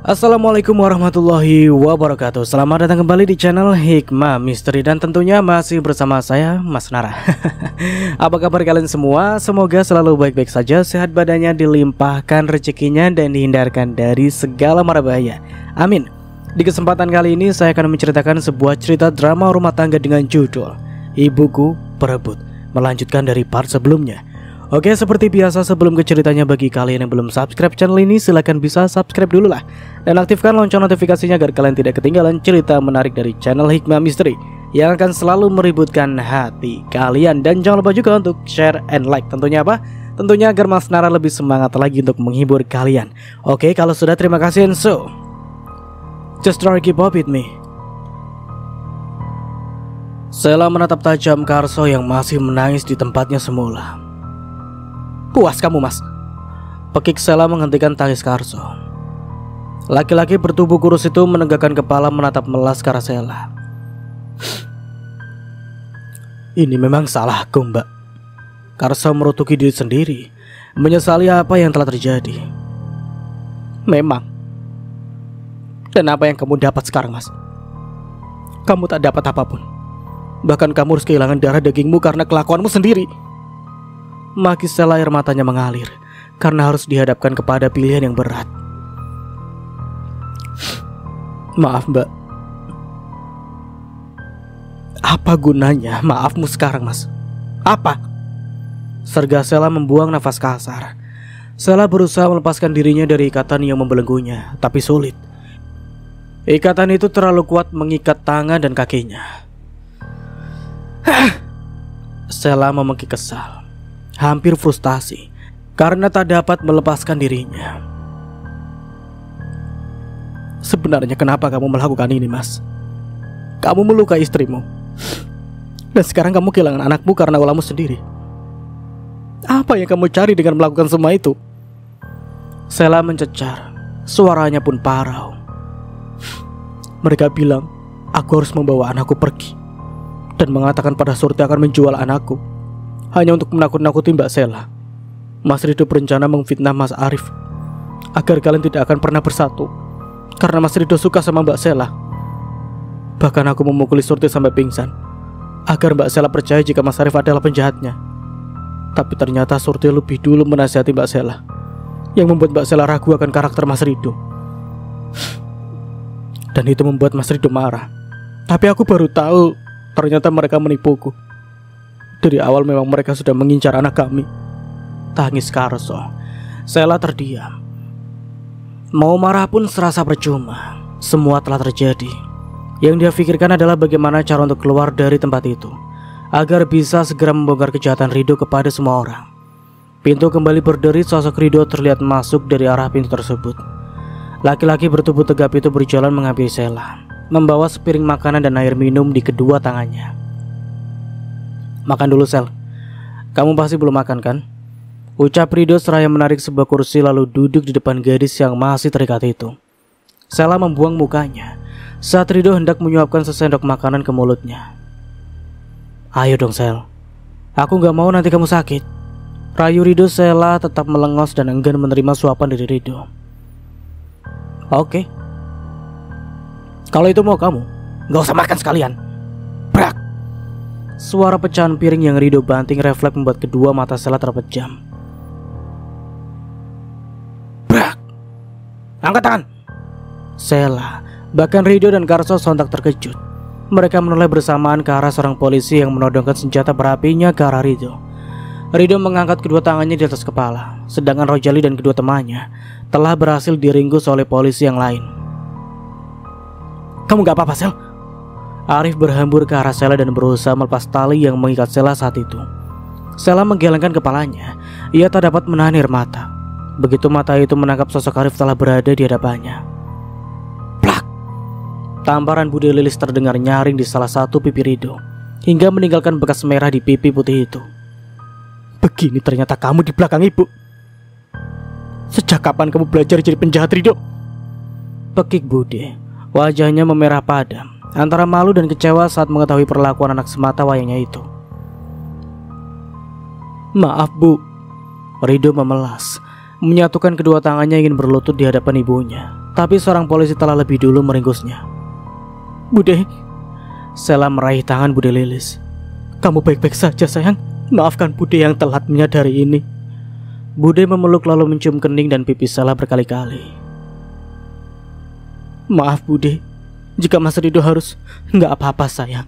Assalamualaikum warahmatullahi wabarakatuh. Selamat datang kembali di channel Hikmah Misteri. Dan tentunya masih bersama saya, Mas Nara. Apa kabar kalian semua? Semoga selalu baik-baik saja, sehat badannya, dilimpahkan rezekinya, dan dihindarkan dari segala mara bahaya. Amin. Di kesempatan kali ini saya akan menceritakan sebuah cerita drama rumah tangga dengan judul Ibuku Perebut, melanjutkan dari part sebelumnya. Oke, seperti biasa sebelum ke ceritanya, bagi kalian yang belum subscribe channel ini, silahkan bisa subscribe dulu lah. Dan aktifkan lonceng notifikasinya agar kalian tidak ketinggalan cerita menarik dari channel Hikmah Misteri yang akan selalu meributkan hati kalian. Dan jangan lupa juga untuk share and like. Tentunya apa? Tentunya agar Mas Nara lebih semangat lagi untuk menghibur kalian. Oke, kalau sudah, terima kasih. And so, just try keep up with me. Sela menatap tajam Karso yang masih menangis di tempatnya semula. Puas kamu, Mas. Pekik Sela menghentikan tangis Karso. Laki-laki bertubuh kurus itu menegakkan kepala menatap melas ke arah Sela. Ini memang salahku, Mbak. Karso merutuki diri sendiri, menyesali apa yang telah terjadi. Memang. Dan apa yang kamu dapat sekarang, Mas? Kamu tak dapat apapun. Bahkan kamu harus kehilangan darah dagingmu karena kelakuanmu sendiri. Maki Sela air matanya mengalir karena harus dihadapkan kepada pilihan yang berat. Maaf, Mbak. Apa gunanya maafmu sekarang, Mas? Apa? Serga Sela membuang nafas kasar. Sela berusaha melepaskan dirinya dari ikatan yang membelenggunya, tapi sulit. Ikatan itu terlalu kuat mengikat tangan dan kakinya. Sela memeki kesal, hampir frustasi karena tak dapat melepaskan dirinya. Sebenarnya kenapa kamu melakukan ini, Mas? Kamu melukai istrimu, dan sekarang kamu kehilangan anakmu karena ulahmu sendiri. Apa yang kamu cari dengan melakukan semua itu? Sela mencecar, suaranya pun parau. Mereka bilang aku harus membawa anakku pergi, dan mengatakan pada Surti akan menjual anakku hanya untuk menakut-nakuti Mbak Sela. Mas Rido berencana memfitnah Mas Arif agar kalian tidak akan pernah bersatu karena Mas Rido suka sama Mbak Sela. Bahkan aku memukuli Surti sampai pingsan agar Mbak Sela percaya jika Mas Arif adalah penjahatnya. Tapi ternyata Surti lebih dulu menasihati Mbak Sela, yang membuat Mbak Sela ragu akan karakter Mas Rido. Dan itu membuat Mas Rido marah. Tapi aku baru tahu ternyata mereka menipuku. Dari awal memang mereka sudah mengincar anak kami. Tangis Karso. Sela terdiam. Mau marah pun serasa percuma. Semua telah terjadi. Yang dia pikirkan adalah bagaimana cara untuk keluar dari tempat itu, agar bisa segera membongkar kejahatan Rido kepada semua orang. Pintu kembali berderi, sosok Rido terlihat masuk dari arah pintu tersebut. Laki-laki bertubuh tegap itu berjalan menghampiri Sela, membawa sepiring makanan dan air minum di kedua tangannya. Makan dulu, Sel. Kamu pasti belum makan, kan? Ucap Rido seraya menarik sebuah kursi lalu duduk di depan gadis yang masih terikat itu. Sela membuang mukanya saat Rido hendak menyuapkan sesendok makanan ke mulutnya. Ayo dong, Sel. Aku gak mau nanti kamu sakit. Rayu Rido. Sela tetap melengos dan enggan menerima suapan dari Rido. Oke. Kalau itu mau kamu, gak usah makan sekalian. Brak. Suara pecahan piring yang Rido banting refleks membuat kedua mata Sela terpejam. Brak. Angkat tangan. Sela, bahkan Rido dan Karso sontak terkejut. Mereka menoleh bersamaan ke arah seorang polisi yang menodongkan senjata berapinya ke arah Rido. Rido mengangkat kedua tangannya di atas kepala, sedangkan Rojali dan kedua temannya telah berhasil diringkus oleh polisi yang lain. Kamu gak apa-apa, Sel? Arif berhambur ke arah Sela dan berusaha melepas tali yang mengikat Sela saat itu. Sela menggelengkan kepalanya. Ia tak dapat menahan air mata. Begitu mata itu menangkap sosok Arif telah berada di hadapannya. Plak! Tamparan Bude Lilis terdengar nyaring di salah satu pipi Rido, hingga meninggalkan bekas merah di pipi putih itu. Begini ternyata kamu di belakang ibu. Sejak kapan kamu belajar jadi penjahat, Rido? Pekik Bude. Wajahnya memerah padam antara malu dan kecewa saat mengetahui perlakuan anak semata wayangnya itu. Maaf, Bu. Rido memelas, menyatukan kedua tangannya ingin berlutut di hadapan ibunya, tapi seorang polisi telah lebih dulu meringkusnya. "Bude," Sela meraih tangan Bude Lilis. "Kamu baik-baik saja sayang? Maafkan Bude yang telat menyadari ini." Bude memeluk lalu mencium kening dan pipi Sela berkali-kali. "Maaf Bude, jika Mas Rido harus..." "Nggak apa-apa sayang.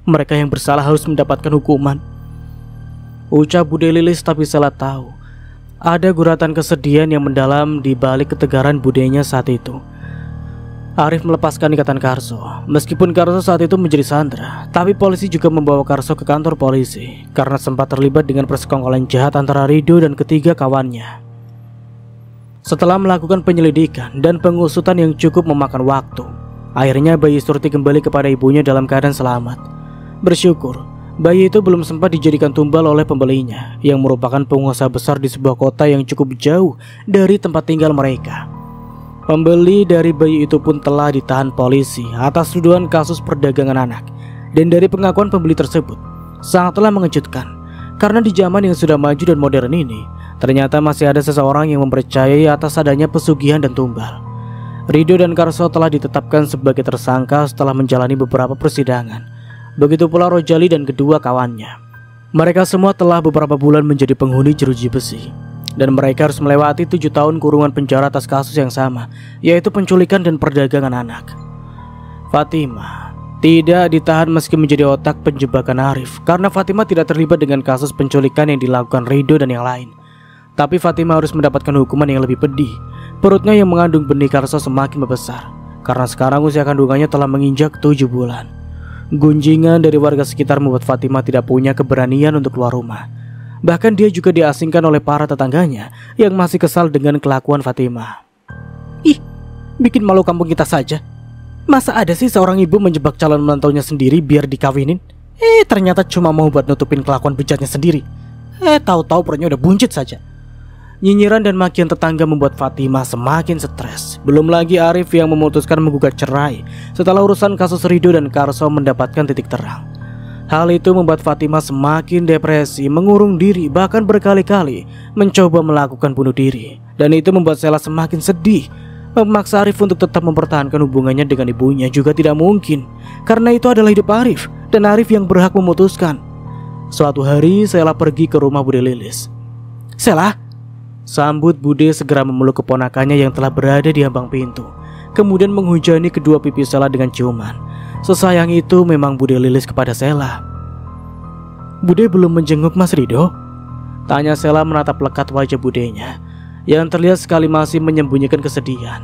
Mereka yang bersalah harus mendapatkan hukuman," ucap Bude Lilis, tapi Sela tahu ada guratan kesedihan yang mendalam di balik ketegaran budenya saat itu. Arif melepaskan ikatan Karso. Meskipun Karso saat itu menjadi sandera, tapi polisi juga membawa Karso ke kantor polisi karena sempat terlibat dengan persekongkolan jahat antara Rido dan ketiga kawannya. Setelah melakukan penyelidikan dan pengusutan yang cukup memakan waktu, akhirnya bayi Surti kembali kepada ibunya dalam keadaan selamat. Bersyukur, bayi itu belum sempat dijadikan tumbal oleh pembelinya, yang merupakan pengusaha besar di sebuah kota yang cukup jauh dari tempat tinggal mereka. Pembeli dari bayi itu pun telah ditahan polisi atas tuduhan kasus perdagangan anak. Dan dari pengakuan pembeli tersebut, sangatlah mengejutkan, karena di zaman yang sudah maju dan modern ini, ternyata masih ada seseorang yang mempercayai atas adanya pesugihan dan tumbal. Rido dan Karso telah ditetapkan sebagai tersangka setelah menjalani beberapa persidangan. Begitu pula Rojali dan kedua kawannya. Mereka semua telah beberapa bulan menjadi penghuni jeruji besi, dan mereka harus melewati 7 tahun kurungan penjara atas kasus yang sama, yaitu penculikan dan perdagangan anak. Fatima tidak ditahan meski menjadi otak penjebakan Arif, karena Fatima tidak terlibat dengan kasus penculikan yang dilakukan Rido dan yang lain. Tapi Fatima harus mendapatkan hukuman yang lebih pedih. Perutnya yang mengandung benih Karso semakin membesar, karena sekarang usia kandungannya telah menginjak 7 bulan. Gunjingan dari warga sekitar membuat Fatima tidak punya keberanian untuk keluar rumah. Bahkan dia juga diasingkan oleh para tetangganya yang masih kesal dengan kelakuan Fatima. "Ih, bikin malu kampung kita saja. Masa ada sih seorang ibu menjebak calon menantunya sendiri biar dikawinin? Ternyata cuma mau buat nutupin kelakuan bejatnya sendiri. Tahu-tahu perutnya udah buncit saja." Nyinyiran dan makian tetangga membuat Fatima semakin stres. Belum lagi Arif yang memutuskan menggugat cerai setelah urusan kasus Rido dan Karso mendapatkan titik terang. Hal itu membuat Fatima semakin depresi, mengurung diri, bahkan berkali-kali mencoba melakukan bunuh diri. Dan itu membuat Sela semakin sedih. Memaksa Arif untuk tetap mempertahankan hubungannya dengan ibunya juga tidak mungkin, karena itu adalah hidup Arif, dan Arif yang berhak memutuskan. Suatu hari Sela pergi ke rumah Bude Lilis. "Sela," sambut Bude segera memeluk keponakannya yang telah berada di ambang pintu, kemudian menghujani kedua pipi Sela dengan ciuman. Sesayang itu memang Bude Lilis kepada Sela. "Bude belum menjenguk Mas Rido?" tanya Sela menatap lekat wajah budenya, yang terlihat sekali masih menyembunyikan kesedihan.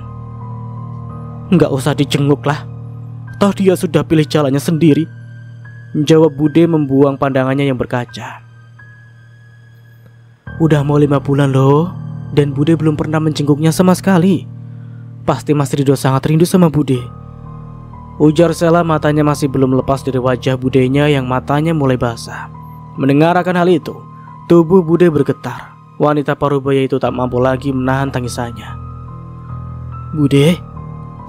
"Nggak usah dijenguk lah, toh dia sudah pilih jalannya sendiri," jawab Bude membuang pandangannya yang berkaca. "Udah mau 5 bulan loh, dan Bude belum pernah menjenguknya sama sekali. Pasti Mas Rido sangat rindu sama Bude," ujar Sela, matanya masih belum lepas dari wajah budenya yang matanya mulai basah. Mendengar akan hal itu, tubuh Bude bergetar. Wanita parubaya itu tak mampu lagi menahan tangisannya. "Bude,"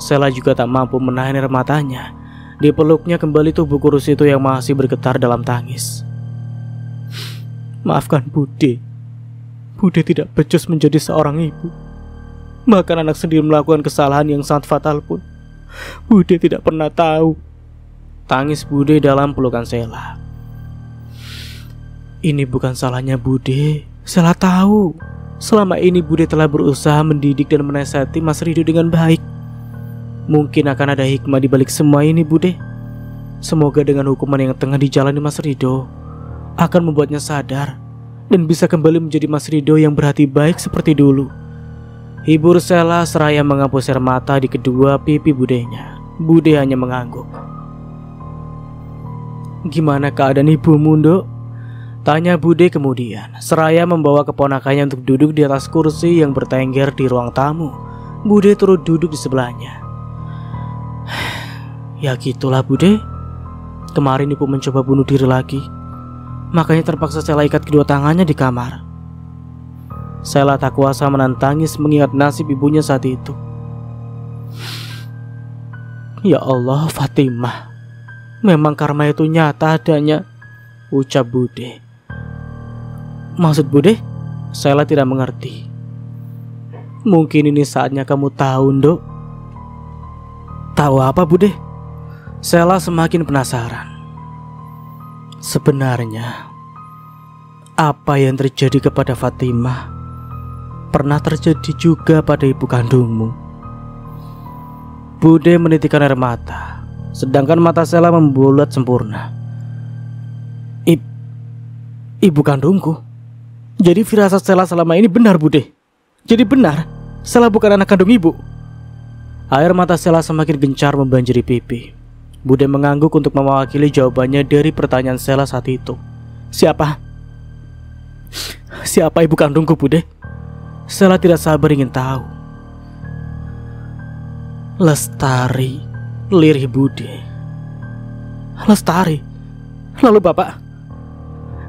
Sela juga tak mampu menahan air matanya. Dipeluknya kembali tubuh kurus itu yang masih bergetar dalam tangis. "Maafkan Bude. Bude tidak becus menjadi seorang ibu. Bahkan anak sendiri melakukan kesalahan yang sangat fatal pun Bude tidak pernah tahu." Tangis Bude dalam pelukan Sela. "Ini bukan salahnya Bude. Sela tahu selama ini Bude telah berusaha mendidik dan menasihati Mas Rido dengan baik. Mungkin akan ada hikmah di balik semua ini Bude. Semoga dengan hukuman yang tengah dijalani Mas Rido akan membuatnya sadar dan bisa kembali menjadi Mas Rido yang berhati baik seperti dulu." Hibur Sela seraya menghapus air mata di kedua pipi budenya. Bude hanya mengangguk. "Gimana keadaan ibumu, Nduk?" tanya Bude kemudian, seraya membawa keponakannya untuk duduk di atas kursi yang bertengger di ruang tamu. Bude turut duduk di sebelahnya. "Ya gitulah Bude. Kemarin ibu mencoba bunuh diri lagi, makanya terpaksa Sela ikat kedua tangannya di kamar." Sela tak kuasa menahan tangis mengingat nasib ibunya saat itu. "Ya Allah Fatimah, memang karma itu nyata adanya," ucap Bude. "Maksud Bude?" Sela tidak mengerti. "Mungkin ini saatnya kamu tahu, Nduk," Tahu apa, Bude? Sela semakin penasaran. Sebenarnya, apa yang terjadi kepada Fatimah pernah terjadi juga pada ibu kandungmu. Bude menitikkan air mata, sedangkan mata Sela membulat sempurna. Ibu kandungku? Jadi firasat Sela selama ini benar, Bude? Jadi benar, Sela bukan anak kandung ibu? Air mata Sela semakin gencar membanjiri pipi. Bude mengangguk untuk mewakili jawabannya dari pertanyaan Sela saat itu. Siapa ibu kandungku, Bude? Sela tidak sabar ingin tahu. Lestari, lirih Bude. Lestari? Lalu bapak?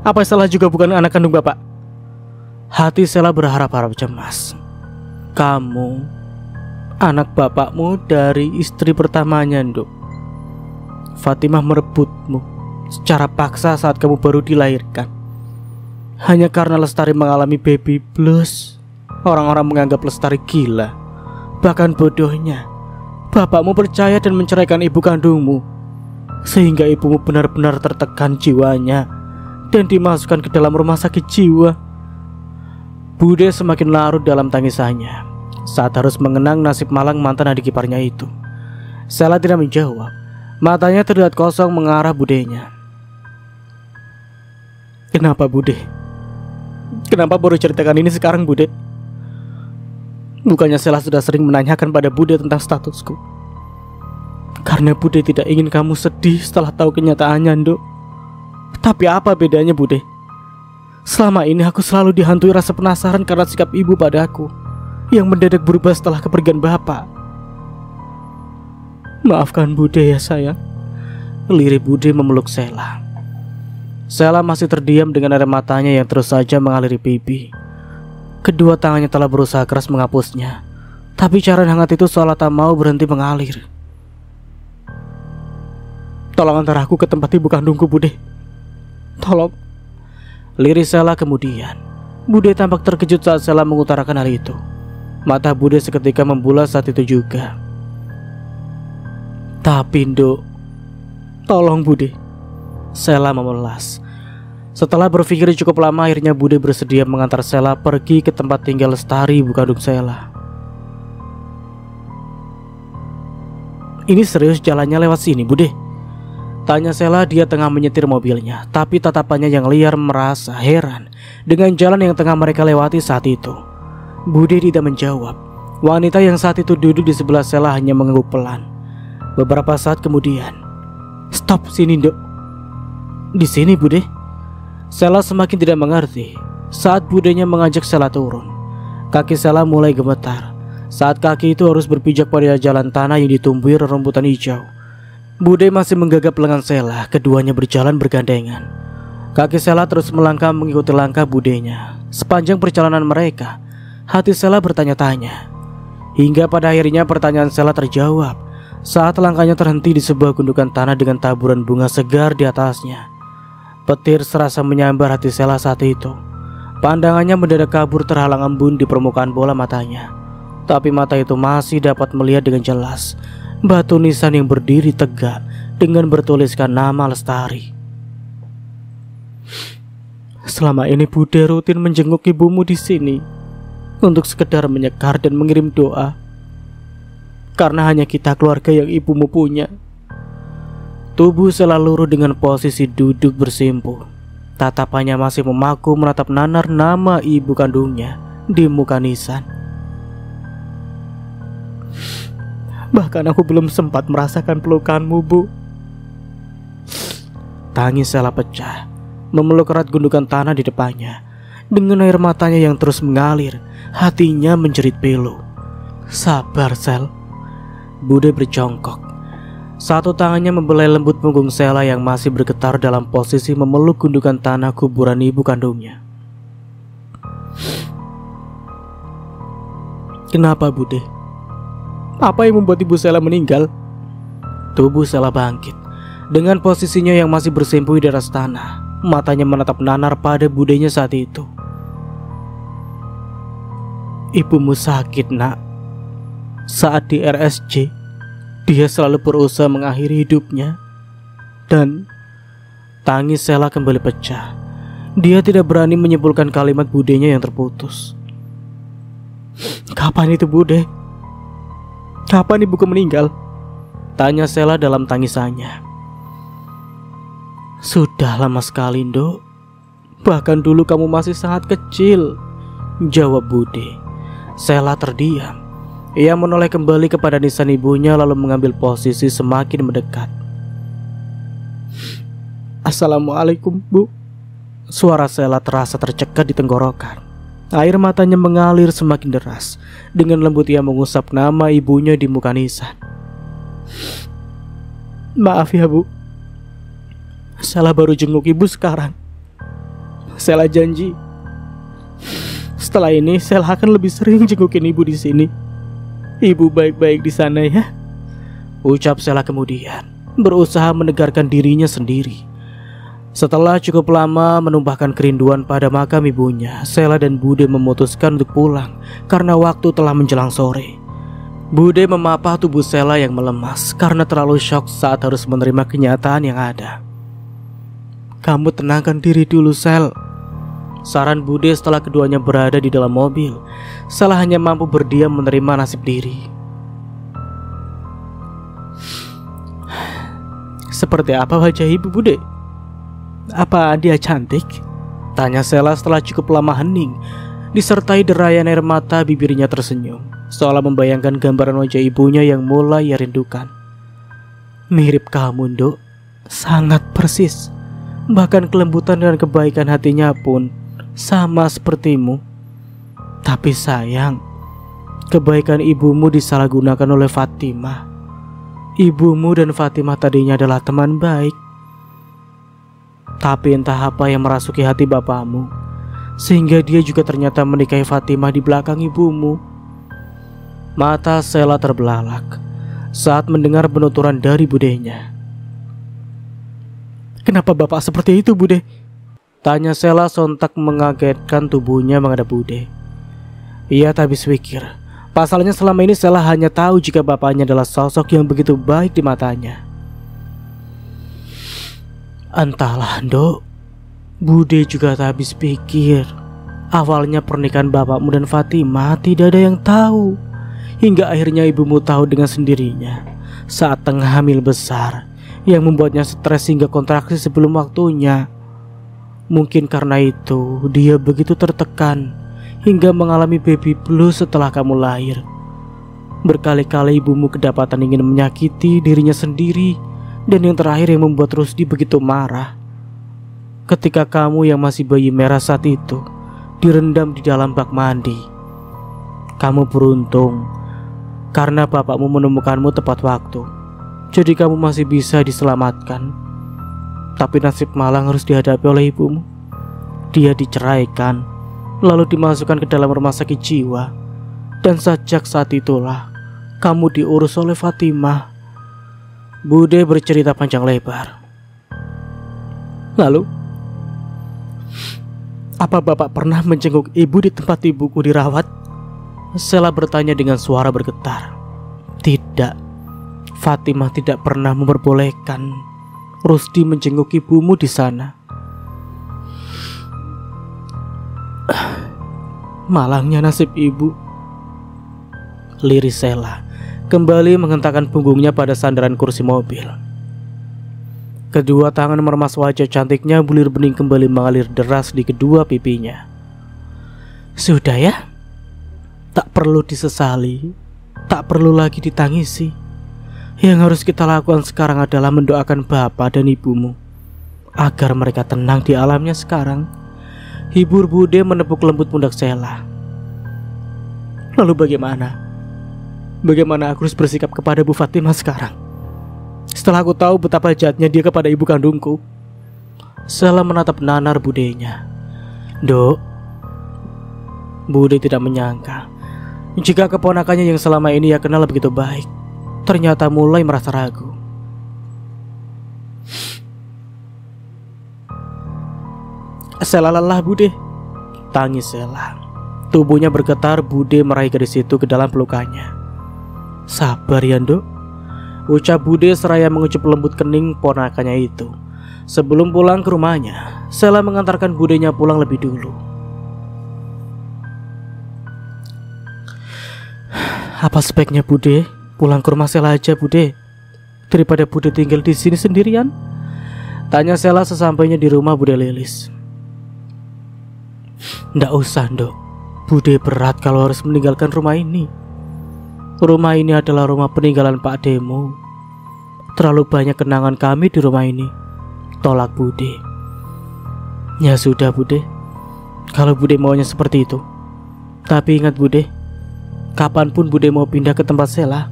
Apa Sela juga bukan anak kandung bapak? Hati Sela berharap-harap cemas. Kamu anak bapakmu dari istri pertamanya, Nduk. Fatimah merebutmu secara paksa saat kamu baru dilahirkan. Hanya karena Lestari mengalami baby blues, orang-orang menganggap Lestari gila. Bahkan bodohnya, bapakmu percaya dan menceraikan ibu kandungmu, sehingga ibumu benar-benar tertekan jiwanya dan dimasukkan ke dalam rumah sakit jiwa. Bude semakin larut dalam tangisannya saat harus mengenang nasib malang mantan adik iparnya itu. Sela tidak menjawab. Matanya terlihat kosong mengarah budenya. Kenapa, Bude? Kenapa baru ceritakan ini sekarang, Bude? Bukannya Sela sudah sering menanyakan pada Bude tentang statusku. Karena Bude tidak ingin kamu sedih setelah tahu kenyataannya, Nduk. Tapi apa bedanya, Bude? Selama ini aku selalu dihantui rasa penasaran karena sikap ibu padaku yang mendadak berubah setelah kepergian bapak. Maafkan Bude ya sayang. Lirih Bude memeluk Sela. Sela masih terdiam dengan air matanya yang terus saja mengaliri pipi. Kedua tangannya telah berusaha keras menghapusnya, tapi cairan hangat itu seolah tak mau berhenti mengalir. Tolong antar aku ke tempat ibu kandungku, Bude. Tolong. Lirih Sela kemudian. Bude tampak terkejut saat Sela mengutarakan hal itu. Mata Bude seketika membulas saat itu juga. Tapi, Nduk, tolong, Bude. Sela memelas. Setelah berpikir cukup lama, akhirnya Bude bersedia mengantar Sela pergi ke tempat tinggal Lestari, ibu kandung Sela. Ini serius jalannya lewat sini, Bude? Tanya Sela, dia tengah menyetir mobilnya, tapi tatapannya yang liar merasa heran dengan jalan yang tengah mereka lewati saat itu. Bude tidak menjawab. Wanita yang saat itu duduk di sebelah Sela hanya mengangguk pelan. Beberapa saat kemudian, "Stop sini, Nduk." "Di sini, Bude?" Sela semakin tidak mengerti saat budenya mengajak Sela turun. Kaki Sela mulai gemetar saat kaki itu harus berpijak pada jalan tanah yang ditumbuhi rerumputan hijau. Bude masih menggagap lengan Sela, keduanya berjalan bergandengan. Kaki Sela terus melangkah mengikuti langkah budenya. Sepanjang perjalanan mereka, hati Sela bertanya-tanya. Hingga pada akhirnya pertanyaan Sela terjawab saat langkahnya terhenti di sebuah gundukan tanah dengan taburan bunga segar di atasnya. Petir serasa menyambar hati Sela saat itu. Pandangannya mendadak kabur terhalang embun di permukaan bola matanya. Tapi mata itu masih dapat melihat dengan jelas batu nisan yang berdiri tegak dengan bertuliskan nama Lestari. Selama ini Bude rutin menjenguk ibumu di sini untuk sekedar menyekar dan mengirim doa. Karena hanya kita keluarga yang ibumu punya. Tubuh Sela luruh dengan posisi duduk bersimpuh. Tatapannya masih memaku menatap nanar nama ibu kandungnya di muka nisan. Bahkan aku belum sempat merasakan pelukanmu, Bu. Tangis Sela pecah, memeluk erat gundukan tanah di depannya. Dengan air matanya yang terus mengalir, hatinya menjerit pilu. Sabar, Sel. Bude berjongkok. Satu tangannya membelai lembut punggung Sela yang masih bergetar dalam posisi memeluk gundukan tanah kuburan ibu kandungnya. Kenapa, Bude? Apa yang membuat ibu Sela meninggal? Tubuh Sela bangkit. Dengan posisinya yang masih bersimpuh di atas tanah, matanya menatap nanar pada budenya saat itu. Ibumu sakit, Nak. Saat di RSJ, Dia selalu berusaha mengakhiri hidupnya. Dan tangis Sela kembali pecah. Dia tidak berani menyimpulkan kalimat budenya yang terputus. Kapan itu Bude? Kapan ibuku meninggal? Tanya Sela dalam tangisannya. Sudah lama sekali, Nduk. Bahkan dulu kamu masih sangat kecil, jawab Bude. Sela terdiam. Ia menoleh kembali kepada nisan ibunya lalu mengambil posisi semakin mendekat. Assalamualaikum, Bu. Suara Sela terasa tercekat di tenggorokan. Air matanya mengalir semakin deras. Dengan lembut ia mengusap nama ibunya di muka nisan. Maaf ya, Bu. Sela baru jenguk ibu sekarang. Sela janji setelah ini Sela akan lebih sering jengukin ibu di sini. Ibu baik-baik di sana ya, ucap Sela kemudian, berusaha menegarkan dirinya sendiri. Setelah cukup lama menumpahkan kerinduan pada makam ibunya, Sela dan Bude memutuskan untuk pulang karena waktu telah menjelang sore. Bude memapah tubuh Sela yang melemas karena terlalu syok saat harus menerima kenyataan yang ada. Kamu tenangkan diri dulu, Sel, saran Bude setelah keduanya berada di dalam mobil. Sela hanya mampu berdiam menerima nasib diri. Seperti apa wajah ibu, Bude? Apa dia cantik? Tanya Sela setelah cukup lama hening, disertai derayan air mata. Bibirnya tersenyum, seolah membayangkan gambaran wajah ibunya yang mulai ia rindukan. Mirip kamu, Nduk. Sangat persis. Bahkan kelembutan dan kebaikan hatinya pun sama sepertimu. Tapi sayang, kebaikan ibumu disalahgunakan oleh Fatimah. Ibumu dan Fatimah tadinya adalah teman baik. Tapi entah apa yang merasuki hati bapakmu, sehingga dia juga ternyata menikahi Fatimah di belakang ibumu. Mata Sela terbelalak saat mendengar penuturan dari budenya. Kenapa bapak seperti itu, Bude? Tanya Sela sontak mengagetkan tubuhnya menghadap Bude. Ia tak habis pikir. Pasalnya selama ini Sela hanya tahu jika bapaknya adalah sosok yang begitu baik di matanya. Entahlah, Nduk. Bude juga tak habis pikir. Awalnya pernikahan bapakmu dan Fatimah tidak ada yang tahu. Hingga akhirnya ibumu tahu dengan sendirinya saat tengah hamil besar, yang membuatnya stres hingga kontraksi sebelum waktunya. Mungkin karena itu dia begitu tertekan hingga mengalami baby blues setelah kamu lahir. Berkali-kali ibumu kedapatan ingin menyakiti dirinya sendiri. Dan yang terakhir yang membuat Rusdi begitu marah, ketika kamu yang masih bayi merah saat itu direndam di dalam bak mandi. Kamu beruntung karena bapakmu menemukanmu tepat waktu, jadi kamu masih bisa diselamatkan. Tapi nasib malang harus dihadapi oleh ibumu. Dia diceraikan, lalu dimasukkan ke dalam rumah sakit jiwa. Dan sejak saat itulah kamu diurus oleh Fatimah. Bude bercerita panjang lebar. Lalu, apa bapak pernah menjenguk ibu di tempat ibuku dirawat? Sela bertanya dengan suara bergetar. Tidak, Fatimah tidak pernah memperbolehkan Rusdi menjenguk ibumu di sana. Malangnya nasib ibu, liris Sela, kembali menghentakkan punggungnya pada sandaran kursi mobil. Kedua tangan meremas wajah cantiknya, bulir bening kembali mengalir deras di kedua pipinya. Sudah ya, tak perlu disesali, tak perlu lagi ditangisi. Yang harus kita lakukan sekarang adalah mendoakan bapak dan ibumu agar mereka tenang di alamnya sekarang. Hibur Bude menepuk lembut pundak Sela. Lalu bagaimana? Bagaimana aku harus bersikap kepada Bu Fatimah sekarang, setelah aku tahu betapa jahatnya dia kepada ibu kandungku? Sela menatap nanar budenya. Dok, Bude tidak menyangka jika keponakannya yang selama ini ia kenal begitu baik ternyata mulai merasa ragu. Sela lelah, Bude, tangis Sela. Tubuhnya bergetar. Bude meraih gadis itu ke dalam pelukannya. Sabar ya, Nduk. ucap Bude seraya mengucup lembut kening ponakannya itu. Sebelum pulang ke rumahnya, Sela mengantarkan Budenya pulang lebih dulu. Apa sebaiknya Bude pulang ke rumah Sela aja, Bude, daripada Bude tinggal di sini sendirian? Tanya Sela sesampainya di rumah Bude Lilis. Nggak usah, Nduk. Bude berat kalau harus meninggalkan rumah ini. Rumah ini adalah rumah peninggalan Pak Demo. Terlalu banyak kenangan kami di rumah ini. Tolak Bude. Ya sudah, Bude. Kalau Bude maunya seperti itu. Tapi ingat, Bude, kapanpun Bude mau pindah ke tempat Sela,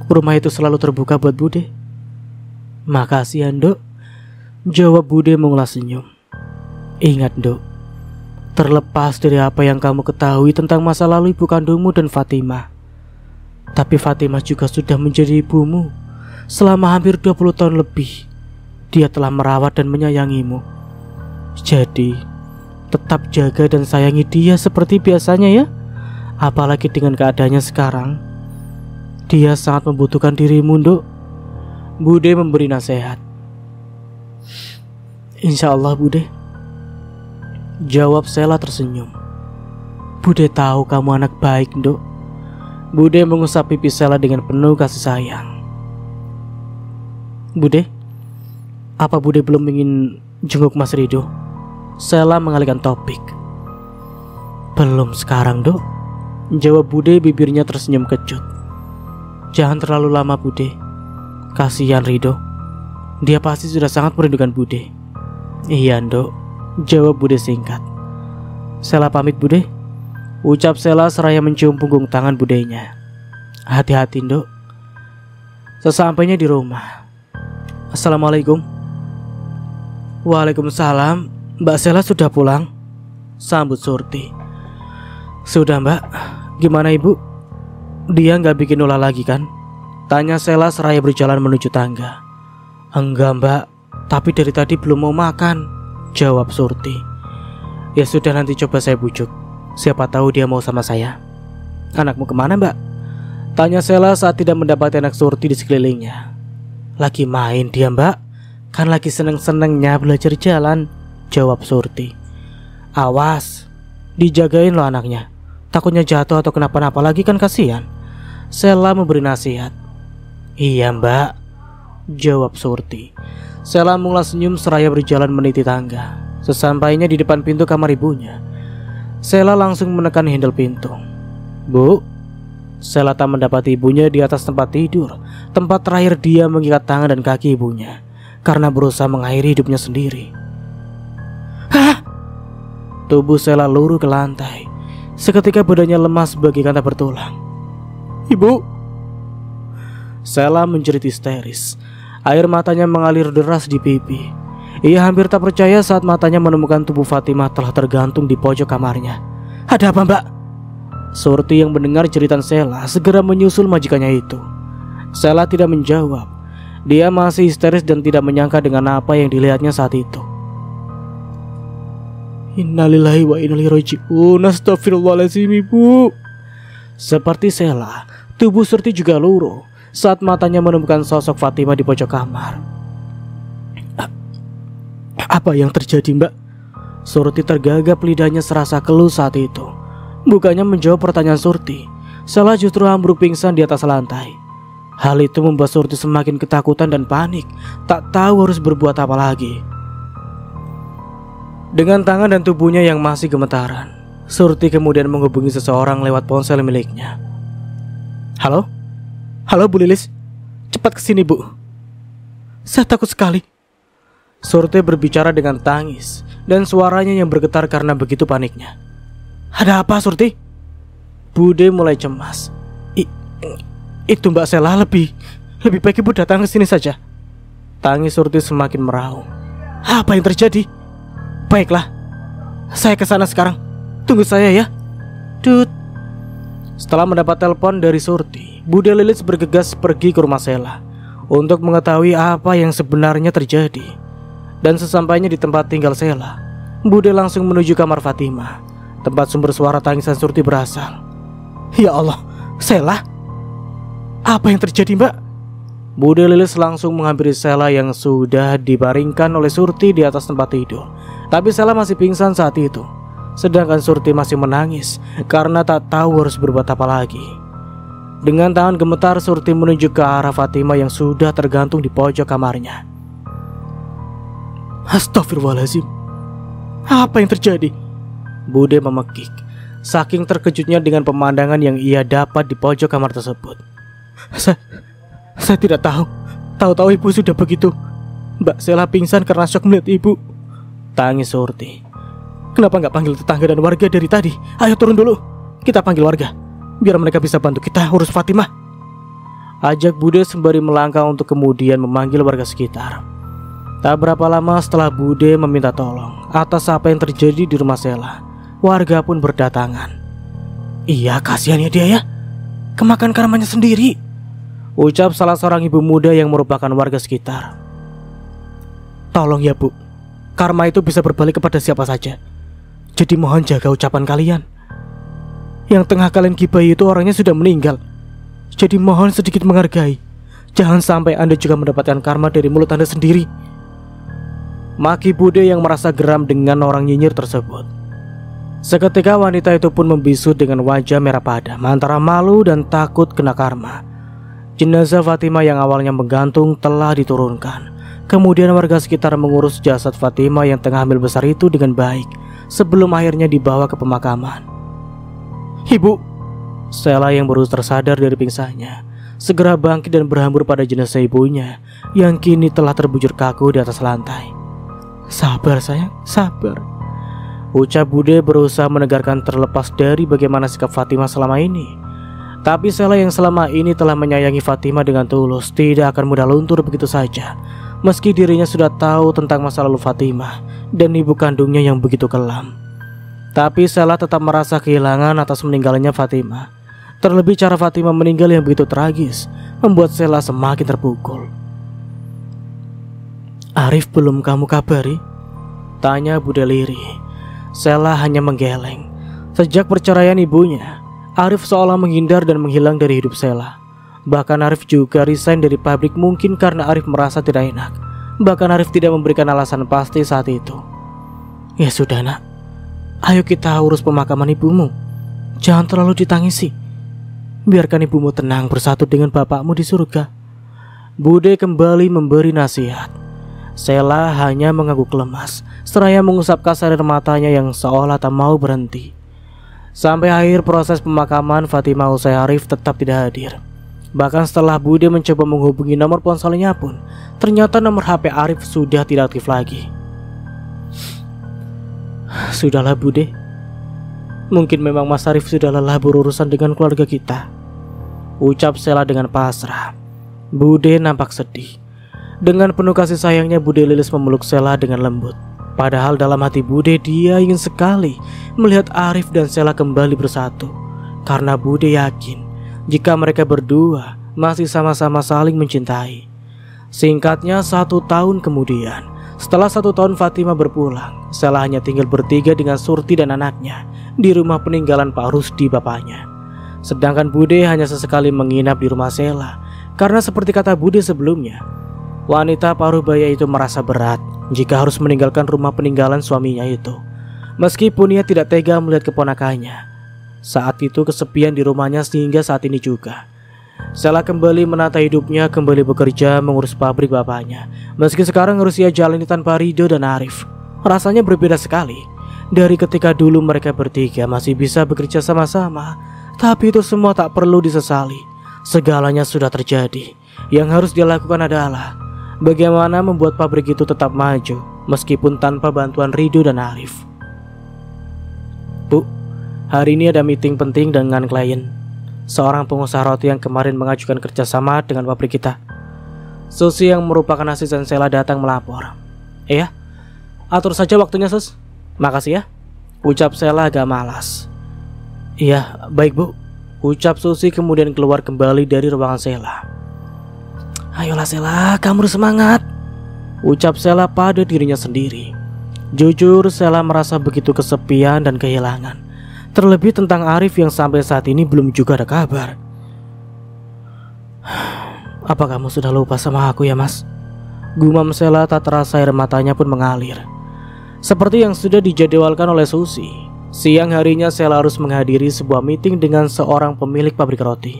rumah itu selalu terbuka buat Bude. Makasih ya, Nduk, jawab Bude mengulas senyum. Ingat, Nduk, terlepas dari apa yang kamu ketahui tentang masa lalu ibu kandungmu dan Fatimah, tapi Fatimah juga sudah menjadi ibumu selama hampir 20 tahun lebih. Dia telah merawat dan menyayangimu. Jadi tetap jaga dan sayangi dia seperti biasanya ya. Apalagi dengan keadaannya sekarang, dia sangat membutuhkan dirimu, Nduk. Bude memberi nasihat. Insya Allah, Bude, jawab Sela tersenyum. Bude tahu kamu anak baik, Nduk. Bude mengusap pipi Sela dengan penuh kasih sayang. Bude, apa Bude belum ingin jenguk Mas Rido? Sela mengalihkan topik. Belum sekarang, Nduk, jawab Bude, bibirnya tersenyum kecut. Jangan terlalu lama, Bude. Kasihan Rido. Dia pasti sudah sangat merindukan Bude. Iya, Nduk, jawab Bude singkat. Sela pamit, Bude, ucap Sela seraya mencium punggung tangan Budenya. Hati-hati, Nduk. Sesampainya di rumah. Assalamualaikum. Waalaikumsalam. Mbak Sela sudah pulang? Sambut Surti. Sudah, Mbak. Gimana Ibu? Dia nggak bikin ulah lagi kan? Tanya Sela seraya berjalan menuju tangga. Enggak, Mbak, tapi dari tadi belum mau makan, jawab Surti. Ya sudah, nanti coba saya bujuk. Siapa tahu dia mau sama saya. Anakmu kemana, Mbak? Tanya Sela saat tidak mendapati anak Surti di sekelilingnya. Lagi main dia, Mbak. Kan lagi seneng-senengnya belajar jalan, jawab Surti. Awas, dijagain loh anaknya. Takutnya jatuh atau kenapa-napa lagi kan kasihan. Sela memberi nasihat. Iya, Mbak, jawab Surti. Sela mengulas senyum seraya berjalan meniti tangga. Sesampainya di depan pintu kamar ibunya, Sela langsung menekan handle pintu. Bu, Sela tak mendapati ibunya di atas tempat tidur, tempat terakhir dia mengikat tangan dan kaki ibunya karena berusaha mengakhiri hidupnya sendiri. Hah! Tubuh Sela luruh ke lantai. Seketika badannya lemas bagaikan tak bertulang. Ibu! Sela menjerit histeris. Air matanya mengalir deras di pipi. Ia hampir tak percaya saat matanya menemukan tubuh Fatimah telah tergantung di pojok kamarnya. Ada apa, Mbak? Surti yang mendengar jeritan Sela segera menyusul majikannya itu. Sela tidak menjawab. Dia masih histeris dan tidak menyangka dengan apa yang dilihatnya saat itu. Innalillahi wa inna ilaihi raji'un. Astagfirullahaladzim, Ibu. Seperti Sela, tubuh Surti juga luruh saat matanya menemukan sosok Fatimah di pojok kamar. Apa yang terjadi, Mbak? Surti tergagap, lidahnya serasa keluh saat itu. Bukannya menjawab pertanyaan Surti, Sela justru ambruk pingsan di atas lantai. Hal itu membuat Surti semakin ketakutan dan panik, tak tahu harus berbuat apa lagi. Dengan tangan dan tubuhnya yang masih gemetaran, Surti kemudian menghubungi seseorang lewat ponsel miliknya. Halo? Halo Bu Lilis, cepat kesini Bu. Saya takut sekali. Surti berbicara dengan tangis dan suaranya yang bergetar karena begitu paniknya. Ada apa, Surti? Bude mulai cemas. Itu Mbak Sela, lebih baik Ibu datang ke sini saja. Tangis Surti semakin meraung. Apa yang terjadi? Baiklah, saya ke sana sekarang. Tunggu saya ya. Tut. Setelah mendapat telepon dari Surti, Bude Lilis bergegas pergi ke rumah Sela untuk mengetahui apa yang sebenarnya terjadi. Dan sesampainya di tempat tinggal Sela, Bude langsung menuju kamar Fatimah, tempat sumber suara tangisan Surti berasal. Ya Allah, Sela, apa yang terjadi, Mbak? Bude Lilis langsung menghampiri Sela yang sudah dibaringkan oleh Surti di atas tempat tidur. Tapi Sela masih pingsan saat itu, sedangkan Surti masih menangis karena tak tahu harus berbuat apa lagi. Dengan tangan gemetar, Surti menunjuk ke arah Fatima yang sudah tergantung di pojok kamarnya. Astagfirullahaladzim, apa yang terjadi? Bude memekik, saking terkejutnya dengan pemandangan yang ia dapat di pojok kamar tersebut. Saya tidak tahu. Tahu-tahu ibu sudah begitu. Mbak Sela pingsan karena syok melihat ibu, tangis Surti. Kenapa nggak panggil tetangga dan warga dari tadi? Ayo turun dulu, kita panggil warga, biar mereka bisa bantu kita urus Fatimah, ajak Bude sembari melangkah untuk kemudian memanggil warga sekitar. Tak berapa lama setelah Bude meminta tolong atas apa yang terjadi di rumah Sela, warga pun berdatangan. Iya, kasihan ya dia ya, kemakan karmanya sendiri, ucap salah seorang ibu muda yang merupakan warga sekitar. Tolong ya Bu, karma itu bisa berbalik kepada siapa saja. Jadi mohon jaga ucapan kalian. Yang tengah kalian gibahi itu orangnya sudah meninggal. Jadi mohon sedikit menghargai. Jangan sampai Anda juga mendapatkan karma dari mulut Anda sendiri, maki Bude yang merasa geram dengan orang nyinyir tersebut. Seketika wanita itu pun membisu dengan wajah merah padam antara malu dan takut kena karma. Jenazah Fatimah yang awalnya menggantung telah diturunkan. Kemudian warga sekitar mengurus jasad Fatimah yang tengah hamil besar itu dengan baik sebelum akhirnya dibawa ke pemakaman. Ibu, Sela yang baru tersadar dari pingsannya segera bangkit dan berhambur pada jenazah ibunya yang kini telah terbujur kaku di atas lantai. Sabar sayang, sabar, ucap Bude berusaha menegarkan terlepas dari bagaimana sikap Fatimah selama ini. Tapi Sela yang selama ini telah menyayangi Fatimah dengan tulus tidak akan mudah luntur begitu saja. Meski dirinya sudah tahu tentang masa lalu Fatimah dan ibu kandungnya yang begitu kelam, tapi Sela tetap merasa kehilangan atas meninggalnya Fatimah. Terlebih cara Fatimah meninggal yang begitu tragis membuat Sela semakin terpukul. Arif belum kamu kabari? Tanya Bude lirih. Sela hanya menggeleng. Sejak perceraian ibunya, Arif seolah menghindar dan menghilang dari hidup Sela. Bahkan Arif juga resign dari pabrik mungkin karena Arif merasa tidak enak. Bahkan Arif tidak memberikan alasan pasti saat itu. Ya sudah nak, ayo kita urus pemakaman ibumu. Jangan terlalu ditangisi. Biarkan ibumu tenang bersatu dengan bapakmu di surga. Bude kembali memberi nasihat. Sela hanya mengangguk lemas seraya mengusap kasar air matanya yang seolah tak mau berhenti. Sampai akhir proses pemakaman Fatimah usai Arif tetap tidak hadir. Bahkan setelah Bude mencoba menghubungi nomor ponselnya pun ternyata nomor HP Arif sudah tidak aktif lagi. Sudahlah Bude, mungkin memang Mas Arif sudah lelah berurusan dengan keluarga kita, ucap Sela dengan pasrah. Bude nampak sedih. Dengan penuh kasih sayangnya Bude Lilis memeluk Sela dengan lembut. Padahal dalam hati Bude dia ingin sekali melihat Arif dan Sela kembali bersatu. Karena Bude yakin jika mereka berdua masih sama-sama saling mencintai. Singkatnya 1 tahun kemudian, setelah 1 tahun Fatimah berpulang, Sela hanya tinggal bertiga dengan Surti dan anaknya di rumah peninggalan Pak Rusdi bapaknya. Sedangkan Bude hanya sesekali menginap di rumah Sela. Karena seperti kata Bude sebelumnya, wanita paruh baya itu merasa berat jika harus meninggalkan rumah peninggalan suaminya itu. Meskipun ia tidak tega melihat keponakannya saat itu kesepian di rumahnya sehingga saat ini juga. Sela kembali menata hidupnya, kembali bekerja mengurus pabrik bapaknya. Meski sekarang harus ia jalani tanpa Rido dan Arif, rasanya berbeda sekali dari ketika dulu mereka bertiga masih bisa bekerja sama-sama. Tapi itu semua tak perlu disesali. Segalanya sudah terjadi. Yang harus dia lakukan adalah bagaimana membuat pabrik itu tetap maju meskipun tanpa bantuan Rido dan Arif. Bu, hari ini ada meeting penting dengan klien, seorang pengusaha roti yang kemarin mengajukan kerjasama dengan pabrik kita. Susi yang merupakan asisten Sela datang melapor. Iya, atur saja waktunya Sus. Makasih ya, ucap Sela agak malas. Iya, baik Bu, ucap Susi kemudian keluar kembali dari ruangan Sela. Ayolah Sela, kamu harus semangat, ucap Sela pada dirinya sendiri. Jujur Sela merasa begitu kesepian dan kehilangan. Terlebih tentang Arif yang sampai saat ini belum juga ada kabar. Apa kamu sudah lupa sama aku ya mas? Gumam Sela tak terasa air matanya pun mengalir. Seperti yang sudah dijadwalkan oleh Susi, siang harinya Sela harus menghadiri sebuah meeting dengan seorang pemilik pabrik roti.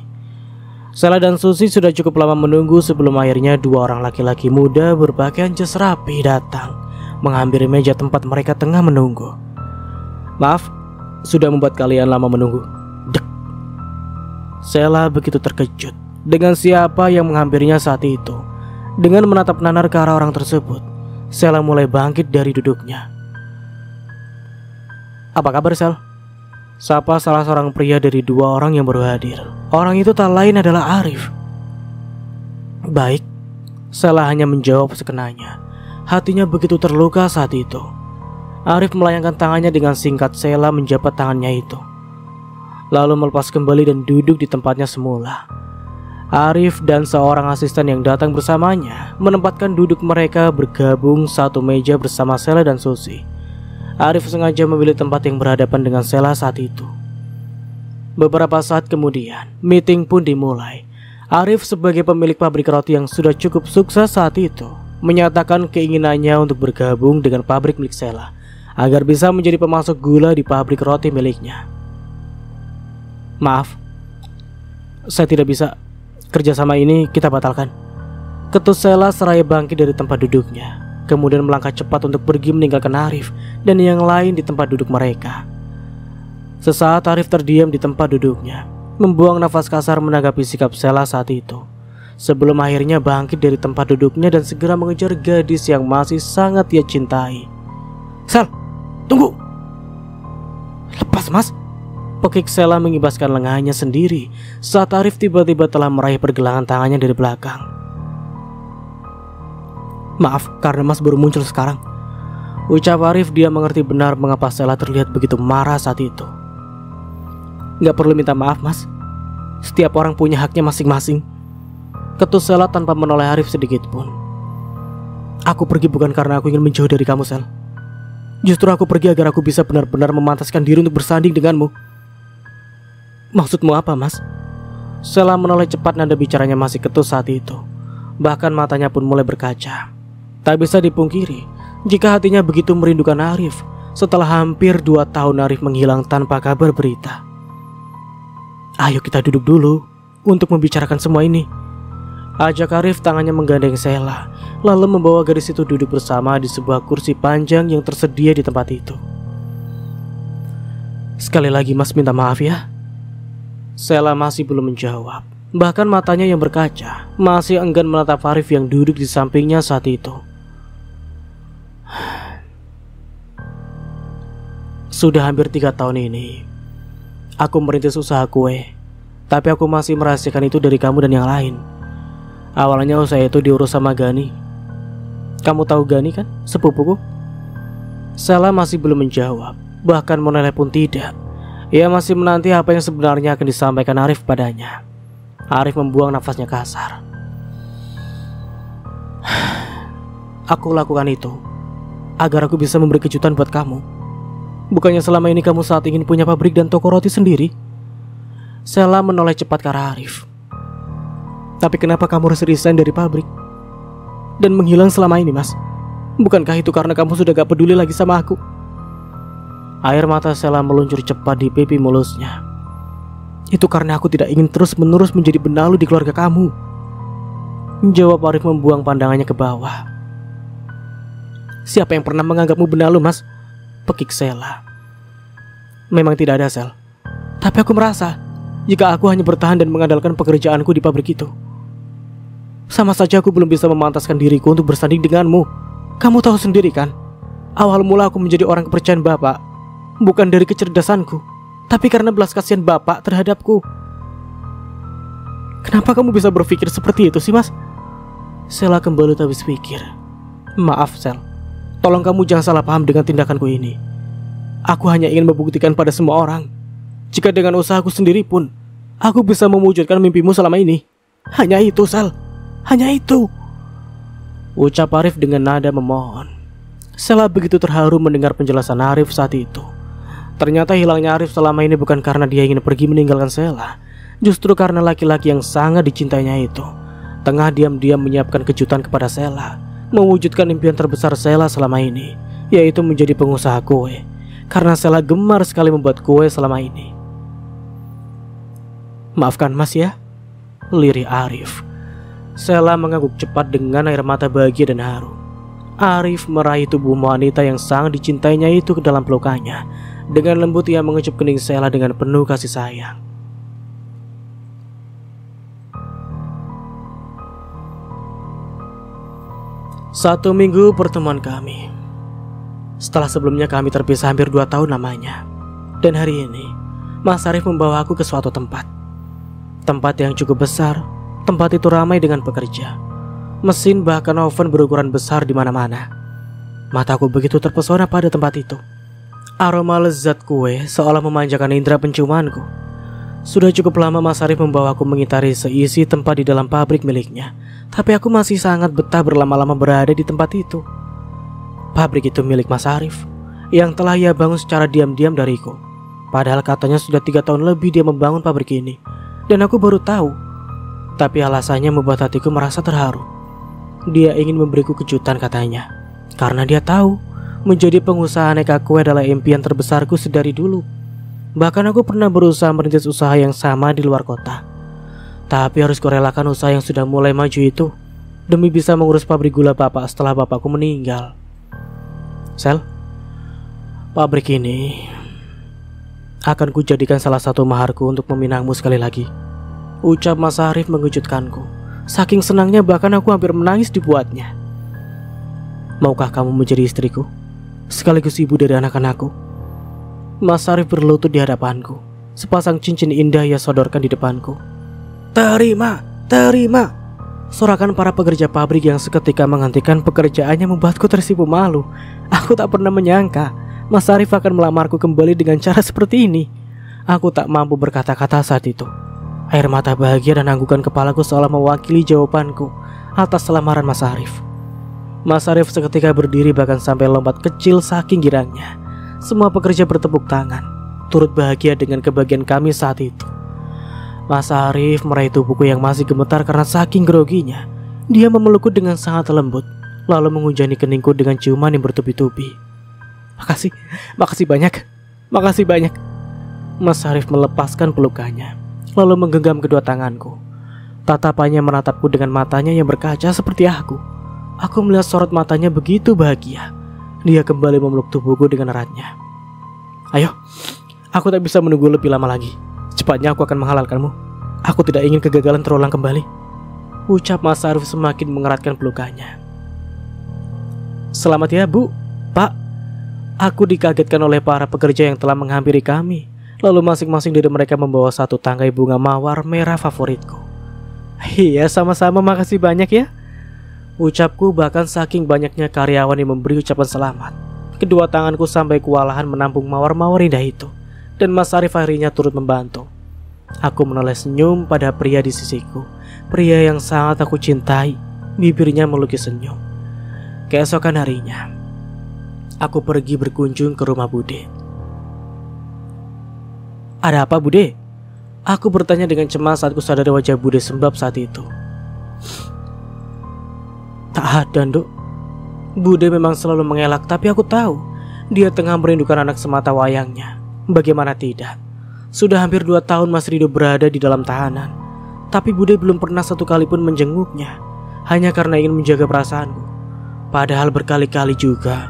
Sela dan Susi sudah cukup lama menunggu sebelum akhirnya dua orang laki-laki muda berpakaian jas rapi datang menghampiri meja tempat mereka tengah menunggu. Maaf, sudah membuat kalian lama menunggu. Dek. Sela begitu terkejut dengan siapa yang menghampirinya saat itu. Dengan menatap nanar ke arah orang tersebut, Sela mulai bangkit dari duduknya. Apa kabar Sel? Sapa salah seorang pria dari dua orang yang baru hadir. Orang itu tak lain adalah Arif. Baik, Sela hanya menjawab sekenanya. Hatinya begitu terluka saat itu. Arif melayangkan tangannya dengan singkat. Sela menjabat tangannya itu, lalu melepas kembali dan duduk di tempatnya semula. Arif dan seorang asisten yang datang bersamanya menempatkan duduk mereka bergabung satu meja bersama Sela dan Susi. Arif sengaja memilih tempat yang berhadapan dengan Sela saat itu. Beberapa saat kemudian, meeting pun dimulai. Arif sebagai pemilik pabrik roti yang sudah cukup sukses saat itu menyatakan keinginannya untuk bergabung dengan pabrik milik Sela agar bisa menjadi pemasok gula di pabrik roti miliknya. Maaf, saya tidak bisa. Kerjasama ini kita batalkan. Ketus Sela seraya bangkit dari tempat duduknya, kemudian melangkah cepat untuk pergi meninggalkan Arif dan yang lain di tempat duduk mereka. Sesaat Arif terdiam di tempat duduknya, membuang nafas kasar menanggapi sikap Sela saat itu, sebelum akhirnya bangkit dari tempat duduknya dan segera mengejar gadis yang masih sangat ia cintai. Sel, tunggu. Lepas mas. Pekik Sela mengibaskan lengannya sendiri saat Arif tiba-tiba telah meraih pergelangan tangannya dari belakang. Maaf karena mas baru muncul sekarang, ucap Arif. Dia mengerti benar mengapa Sela terlihat begitu marah saat itu. Gak perlu minta maaf mas, setiap orang punya haknya masing-masing, ketus Sela tanpa menoleh Arif sedikit pun. Aku pergi bukan karena aku ingin menjauh dari kamu Sel. Justru aku pergi agar aku bisa benar-benar memantaskan diri untuk bersanding denganmu. Maksudmu apa mas? Sela menoleh cepat, nada bicaranya masih ketus saat itu. Bahkan matanya pun mulai berkaca. Tak bisa dipungkiri jika hatinya begitu merindukan Arif setelah hampir 2 tahun Arif menghilang tanpa kabar berita. Ayo kita duduk dulu untuk membicarakan semua ini, ajak Arif. Tangannya menggandeng Sela, lalu membawa gadis itu duduk bersama di sebuah kursi panjang yang tersedia di tempat itu. Sekali lagi mas minta maaf ya. Sela masih belum menjawab. Bahkan matanya yang berkaca masih enggan menatap Arif yang duduk di sampingnya saat itu. Sudah hampir 3 tahun ini aku merintis usaha kue, tapi aku masih merahasiakan itu dari kamu dan yang lain. Awalnya usaha itu diurus sama Gani. Kamu tahu Gani kan, sepupuku? Sela masih belum menjawab, bahkan menoleh pun tidak. Ia masih menanti apa yang sebenarnya akan disampaikan Arif padanya. Arif membuang nafasnya kasar. Aku lakukan itu agar aku bisa memberi kejutan buat kamu. Bukannya selama ini kamu saat ingin punya pabrik dan toko roti sendiri? Sela menoleh cepat ke arah Arif. Tapi kenapa kamu harus resign dari pabrik dan menghilang selama ini mas? Bukankah itu karena kamu sudah gak peduli lagi sama aku? Air mata Sela meluncur cepat di pipi mulusnya. Itu karena aku tidak ingin terus-menerus menjadi benalu di keluarga kamu, jawab Arif membuang pandangannya ke bawah. Siapa yang pernah menganggapmu benalu mas? Pekik Sela. Memang tidak ada Sel, tapi aku merasa jika aku hanya bertahan dan mengandalkan pekerjaanku di pabrik itu, sama saja aku belum bisa memantaskan diriku untuk bersanding denganmu. Kamu tahu sendiri kan, awal mula aku menjadi orang kepercayaan bapak bukan dari kecerdasanku, tapi karena belas kasihan bapak terhadapku. Kenapa kamu bisa berpikir seperti itu sih mas? Sela kembali tak habis pikir. Maaf Sel, tolong kamu jangan salah paham dengan tindakanku ini. Aku hanya ingin membuktikan pada semua orang jika dengan usahaku sendiri pun aku bisa mewujudkan mimpimu selama ini. Hanya itu Sel, hanya itu, ucap Arif dengan nada memohon. Sela begitu terharu mendengar penjelasan Arif saat itu. Ternyata hilangnya Arif selama ini bukan karena dia ingin pergi meninggalkan Sela, justru karena laki-laki yang sangat dicintainya itu tengah diam-diam menyiapkan kejutan kepada Sela, mewujudkan impian terbesar Sela selama ini, yaitu menjadi pengusaha kue. Karena Sela gemar sekali membuat kue selama ini. "Maafkan Mas ya," lirih Arif. Sela mengangguk cepat dengan air mata bahagia dan haru. Arif meraih tubuh wanita yang sangat dicintainya itu ke dalam pelukannya. Dengan lembut ia mengecup kening Sela dengan penuh kasih sayang. Satu minggu pertemuan kami. Setelah sebelumnya kami terpisah hampir 2 tahun lamanya. Dan hari ini Mas Arif membawa aku ke suatu tempat. Tempat yang cukup besar. Tempat itu ramai dengan pekerja. Mesin bahkan oven berukuran besar di mana-mana. Mataku begitu terpesona pada tempat itu. Aroma lezat kue seolah memanjakan indera penciumanku. Sudah cukup lama Mas Arif membawa aku mengitari seisi tempat di dalam pabrik miliknya. Tapi aku masih sangat betah berlama-lama berada di tempat itu. Pabrik itu milik Mas Arif, yang telah ia bangun secara diam-diam dariku. Padahal katanya sudah 3 tahun lebih dia membangun pabrik ini. Dan aku baru tahu. Tapi alasannya membuat hatiku merasa terharu. Dia ingin memberiku kejutan katanya. Karena dia tahu menjadi pengusaha aneka kue adalah impian terbesarku sedari dulu. Bahkan aku pernah berusaha merintis usaha yang sama di luar kota. Tapi harus kurelakan usaha yang sudah mulai maju itu demi bisa mengurus pabrik gula bapak setelah bapakku meninggal. Sel, pabrik ini akan kujadikan salah satu maharku untuk meminangmu sekali lagi, ucap Mas Arif mengejutkanku. Saking senangnya bahkan aku hampir menangis dibuatnya. Maukah kamu menjadi istriku, sekaligus ibu dari anak-anakku? Mas Arif berlutut di hadapanku. Sepasang cincin indah ia sodorkan di depanku. Terima, terima. Sorakan para pekerja pabrik yang seketika menghentikan pekerjaannya membuatku tersipu malu. Aku tak pernah menyangka Mas Arif akan melamarku kembali dengan cara seperti ini. Aku tak mampu berkata-kata saat itu. Air mata bahagia dan anggukan kepalaku seolah mewakili jawabanku atas lamaran Mas Arif. Mas Arif seketika berdiri bahkan sampai lompat kecil saking girangnya. Semua pekerja bertepuk tangan, turut bahagia dengan kebahagiaan kami saat itu. Mas Arif meraih tubuhku yang masih gemetar karena saking groginya. Dia memelukku dengan sangat lembut, lalu menghujani keningku dengan ciuman yang bertubi-tubi. Makasih banyak. Makasih banyak. Mas Arif melepaskan pelukannya, lalu menggenggam kedua tanganku. Tatapannya menatapku dengan matanya yang berkaca seperti aku. Aku melihat sorot matanya begitu bahagia. Dia kembali memeluk tubuhku dengan eratnya. Ayo, aku tak bisa menunggu lebih lama lagi. Cepatnya aku akan menghalalkanmu. Aku tidak ingin kegagalan terulang kembali, ucap Mas Arif semakin mengeratkan pelukannya. Selamat ya Bu, Pak. Aku dikagetkan oleh para pekerja yang telah menghampiri kami. Lalu masing-masing dari mereka membawa satu tangkai bunga mawar merah favoritku. Iya, sama-sama, makasih banyak ya, ucapku bahkan saking banyaknya karyawan yang memberi ucapan selamat. Kedua tanganku sampai kewalahan menampung mawar-mawar indah itu. Dan Mas Arif akhirnya turut membantu. Aku menoleh senyum pada pria di sisiku. Pria yang sangat aku cintai. Bibirnya melukis senyum. Keesokan harinya, aku pergi berkunjung ke rumah Bude. Ada apa Bude? Aku bertanya dengan cemas saat kusadari wajah Bude sembab saat itu. Tak ada, Nduk. Bude memang selalu mengelak, tapi aku tahu dia tengah merindukan anak semata wayangnya. Bagaimana tidak? Sudah hampir 2 tahun Mas Rido berada di dalam tahanan. Tapi Bude belum pernah satu kali pun menjenguknya. Hanya karena ingin menjaga perasaanku. Padahal berkali-kali juga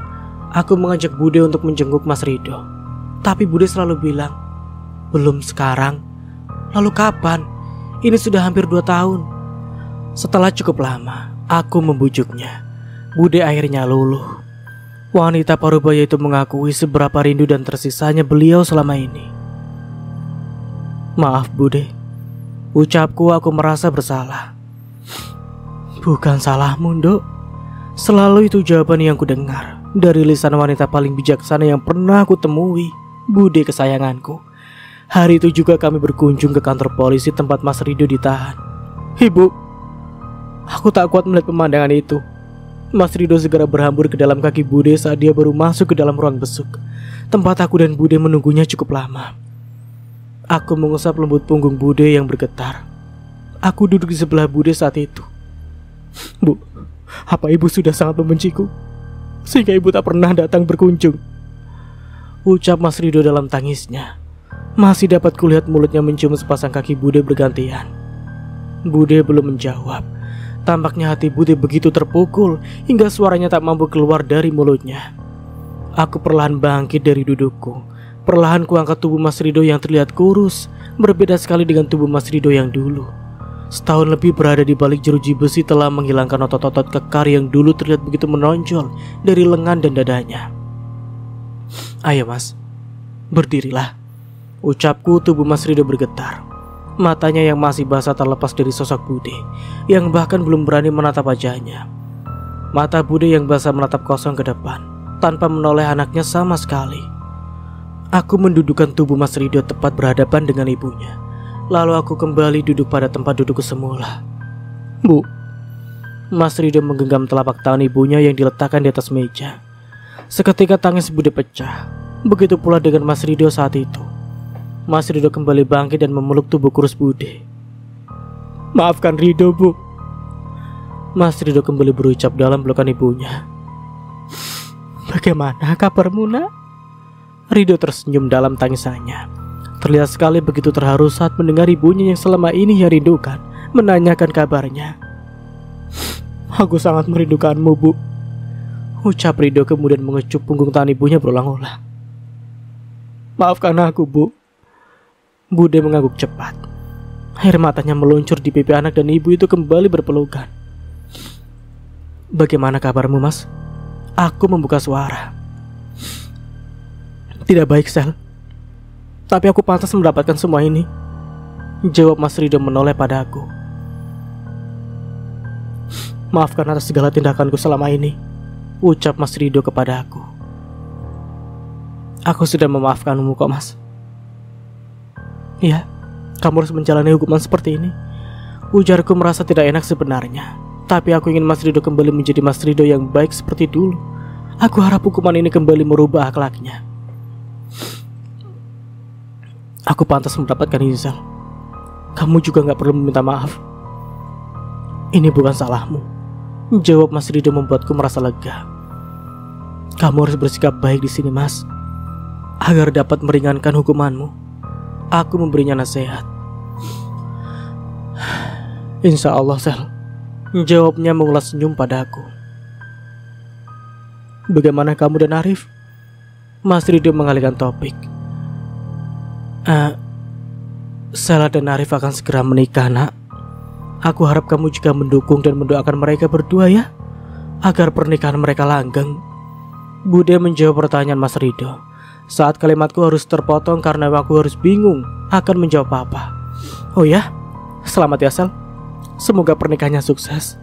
aku mengajak Bude untuk menjenguk Mas Rido. Tapi Bude selalu bilang, belum sekarang. Lalu kapan? Ini sudah hampir 2 tahun. Setelah cukup lama aku membujuknya, Bude akhirnya luluh. Wanita parubaya itu mengakui seberapa rindu dan tersisanya beliau selama ini. Maaf Bude, ucapku. Aku merasa bersalah. Bukan salahmu, Nduk. Selalu itu jawaban yang kudengar dari lisan wanita paling bijaksana yang pernah aku temui, Bude kesayanganku. Hari itu juga kami berkunjung ke kantor polisi tempat Mas Rido ditahan. Ibu, aku tak kuat melihat pemandangan itu. Mas Rido segera berhambur ke dalam kaki Bude saat dia baru masuk ke dalam ruang besuk. Tempat aku dan Bude menunggunya cukup lama. Aku mengusap lembut punggung Bude yang bergetar. Aku duduk di sebelah Bude saat itu, Bu, apa ibu sudah sangat membenciku sehingga ibu tak pernah datang berkunjung? Ucap Mas Rido dalam tangisnya. Masih dapat kulihat mulutnya mencium sepasang kaki Bude bergantian. Bude belum menjawab. Tampaknya hati Bude begitu terpukul hingga suaranya tak mampu keluar dari mulutnya. Aku perlahan bangkit dari dudukku. Perlahan kuangkat tubuh Mas Rido yang terlihat kurus, berbeda sekali dengan tubuh Mas Rido yang dulu. Setahun lebih berada di balik jeruji besi telah menghilangkan otot-otot kekar yang dulu terlihat begitu menonjol dari lengan dan dadanya. Ayo Mas, berdirilah. Ucapku. Tubuh Mas Rido bergetar. Matanya yang masih basah terlepas dari sosok Bude yang bahkan belum berani menatap wajahnya. Mata Bude yang basah menatap kosong ke depan tanpa menoleh anaknya sama sekali. Aku mendudukkan tubuh Mas Rido tepat berhadapan dengan ibunya. Lalu aku kembali duduk pada tempat dudukku semula. Bu, Mas Rido menggenggam telapak tangan ibunya yang diletakkan di atas meja. Seketika tangis Bude pecah. Begitu pula dengan Mas Rido saat itu. Mas Rido kembali bangkit dan memeluk tubuh kurus Bude. Maafkan Rido, Bu. Mas Rido kembali berucap dalam pelukan ibunya. Bagaimana kabarmu, Nak? Rido tersenyum dalam tangisannya. Terlihat sekali begitu terharu saat mendengar ibunya yang selama ini ia rindukan menanyakan kabarnya. Aku sangat merindukanmu, Bu. Ucap Rido kemudian mengecup punggung tangan ibunya berulang-ulang. Maafkan aku, Bu. Bude mengangguk cepat. Air matanya meluncur di pipi anak dan ibu itu kembali berpelukan. Bagaimana kabarmu, Mas? Aku membuka suara. Tidak baik, Sel. Tapi aku pantas mendapatkan semua ini, jawab Mas Rido menoleh pada aku. Maafkan atas segala tindakanku selama ini, ucap Mas Rido kepada aku. Aku sudah memaafkanmu kok, Mas. Ya, kamu harus menjalani hukuman seperti ini. Ujarku merasa tidak enak sebenarnya. Tapi aku ingin Mas Rido kembali menjadi Mas Rido yang baik seperti dulu. Aku harap hukuman ini kembali merubah akhlaknya. Aku pantas mendapatkan ini, Sel. Kamu juga gak perlu meminta maaf. Ini bukan salahmu, jawab Mas Rido membuatku merasa lega. Kamu harus bersikap baik di sini, Mas, agar dapat meringankan hukumanmu. Aku memberinya nasihat. Insya Allah, Sel, jawabnya mengulas senyum pada aku. Bagaimana kamu dan Arif? Mas Rido mengalihkan topik. Sela dan Arif akan segera menikah, Nak. Aku harap kamu juga mendukung dan mendoakan mereka berdua ya, agar pernikahan mereka langgeng. Bude menjawab pertanyaan Mas Rido. Saat kalimatku harus terpotong karena aku harus bingung akan menjawab apa. Oh ya, selamat ya, Sel. Semoga pernikahannya sukses,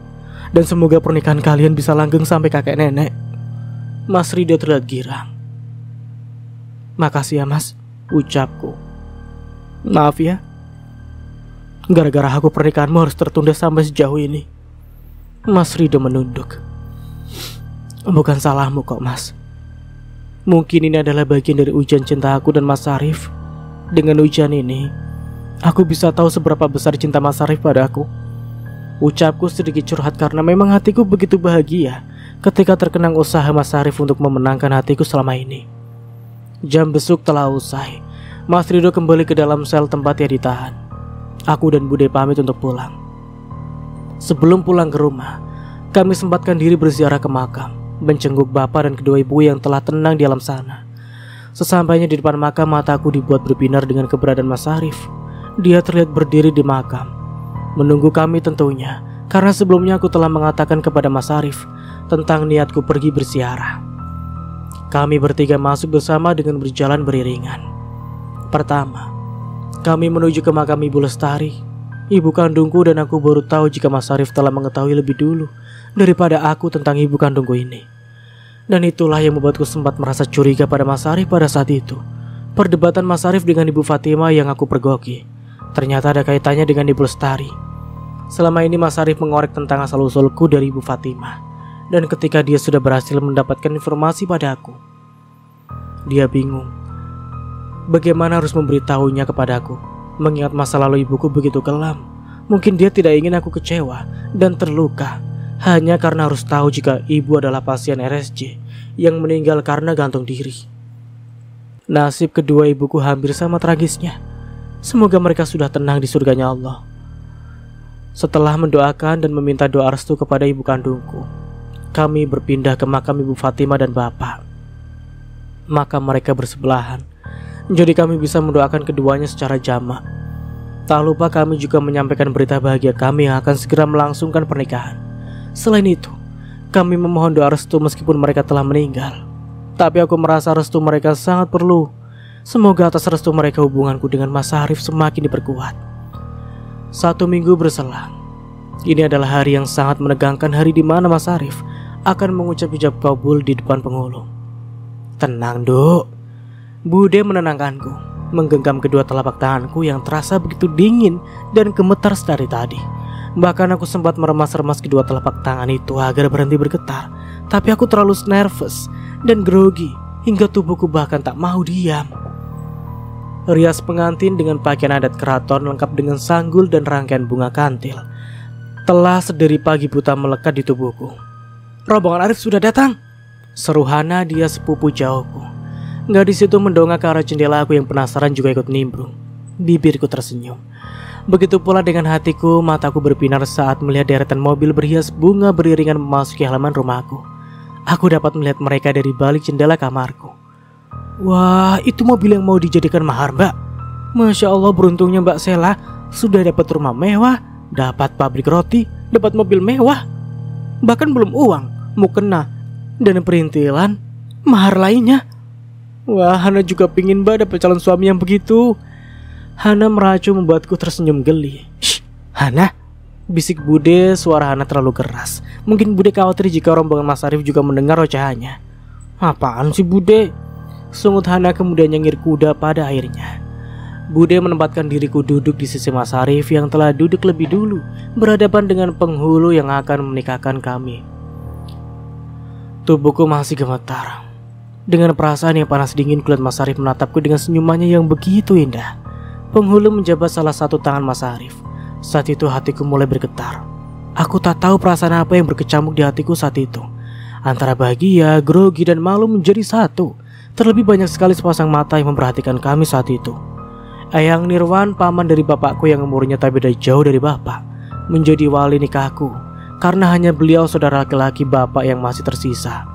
dan semoga pernikahan kalian bisa langgeng sampai kakek nenek. Mas Rido terlihat girang. Makasih ya, Mas, ucapku. Maaf ya, gara-gara aku pernikahanmu harus tertunda sampai sejauh ini. Mas Rido menunduk. Bukan salahmu kok, Mas. Mungkin ini adalah bagian dari ujian cinta aku dan Mas Arif. Dengan ujian ini, aku bisa tahu seberapa besar cinta Mas Arif padaku. Ucapku sedikit curhat karena memang hatiku begitu bahagia ketika terkenang usaha Mas Arif untuk memenangkan hatiku selama ini. Jam besuk telah usai. Mas Rido kembali ke dalam sel tempat ia ditahan. Aku dan Bude pamit untuk pulang. Sebelum pulang ke rumah, kami sempatkan diri berziarah ke makam, menjenguk bapak dan kedua ibu yang telah tenang di alam sana. Sesampainya di depan makam, mataku dibuat berbinar dengan keberadaan Mas Arif. Dia terlihat berdiri di makam, menunggu kami tentunya, karena sebelumnya aku telah mengatakan kepada Mas Arif tentang niatku pergi berziarah. Kami bertiga masuk bersama dengan berjalan beriringan. Pertama, kami menuju ke makam Ibu Lestari. Ibu kandungku dan aku baru tahu jika Mas Arif telah mengetahui lebih dulu daripada aku tentang ibu kandungku ini. Dan itulah yang membuatku sempat merasa curiga pada Mas Arif pada saat itu. Perdebatan Mas Arif dengan Ibu Fatima yang aku pergoki ternyata ada kaitannya dengan Ibu Lestari. Selama ini Mas Arif mengorek tentang asal-usulku dari Ibu Fatima. Dan ketika dia sudah berhasil mendapatkan informasi pada aku, dia bingung bagaimana harus memberitahunya kepadaku. Mengingat masa lalu ibuku begitu kelam, mungkin dia tidak ingin aku kecewa dan terluka hanya karena harus tahu jika ibu adalah pasien RSJ yang meninggal karena gantung diri. Nasib kedua ibuku hampir sama tragisnya. Semoga mereka sudah tenang di surganya Allah. Setelah mendoakan dan meminta doa restu kepada ibu kandungku, kami berpindah ke makam ibu Fatimah dan bapak. Makam mereka bersebelahan, jadi kami bisa mendoakan keduanya secara jamak. Tak lupa kami juga menyampaikan berita bahagia kami yang akan segera melangsungkan pernikahan. Selain itu, kami memohon doa restu meskipun mereka telah meninggal. Tapi aku merasa restu mereka sangat perlu. Semoga atas restu mereka hubunganku dengan Mas Arif semakin diperkuat. 1 minggu berselang. Ini adalah hari yang sangat menegangkan, hari di mana Mas Arif akan mengucap ijab kabul di depan penghulu. Tenang, Duk. Bude menenangkanku, menggenggam kedua telapak tanganku yang terasa begitu dingin dan gemetar dari tadi. Bahkan aku sempat meremas-remas kedua telapak tangan itu agar berhenti bergetar. Tapi aku terlalu nervous dan grogi hingga tubuhku bahkan tak mau diam. Rias pengantin dengan pakaian adat keraton lengkap dengan sanggul dan rangkaian bunga kantil telah sedari pagi buta melekat di tubuhku. "Rombongan Arif sudah datang," seru Hana, dia sepupu jauhku. Gadis itu mendongak ke arah jendela aku yang penasaran juga ikut nimbrung. Bibirku tersenyum. Begitu pula dengan hatiku, mataku berbinar saat melihat deretan mobil berhias bunga beriringan memasuki halaman rumahku. Aku dapat melihat mereka dari balik jendela kamarku. Wah, itu mobil yang mau dijadikan mahar, Mbak. Masya Allah, beruntungnya Mbak Sela sudah dapat rumah mewah, dapat pabrik roti, dapat mobil mewah. Bahkan belum uang, mukena, dan perintilan, mahar lainnya. Wah, Hana juga pingin Mbak dapat calon suami yang begitu. Hana meracu membuatku tersenyum geli. "Shh, Hana," bisik Bude, suara Hana terlalu keras. Mungkin Bude khawatir jika rombongan Mas Arif juga mendengar ocehannya. "Apaan sih Bude?" sungut Hana kemudian nyengir kuda pada akhirnya. Bude menempatkan diriku duduk di sisi Mas Arif yang telah duduk lebih dulu, berhadapan dengan penghulu yang akan menikahkan kami. Tubuhku masih gemetar. Dengan perasaan yang panas dingin, kulit Mas Arif menatapku dengan senyumannya yang begitu indah. Penghulu menjabat salah satu tangan Mas Arif. Saat itu hatiku mulai bergetar. Aku tak tahu perasaan apa yang berkecamuk di hatiku saat itu. Antara bahagia, grogi, dan malu menjadi satu. Terlebih banyak sekali sepasang mata yang memperhatikan kami saat itu. Eyang Nirwan, paman dari bapakku yang umurnya tak beda jauh dari bapak, menjadi wali nikahku. Karena hanya beliau saudara laki-laki bapak yang masih tersisa.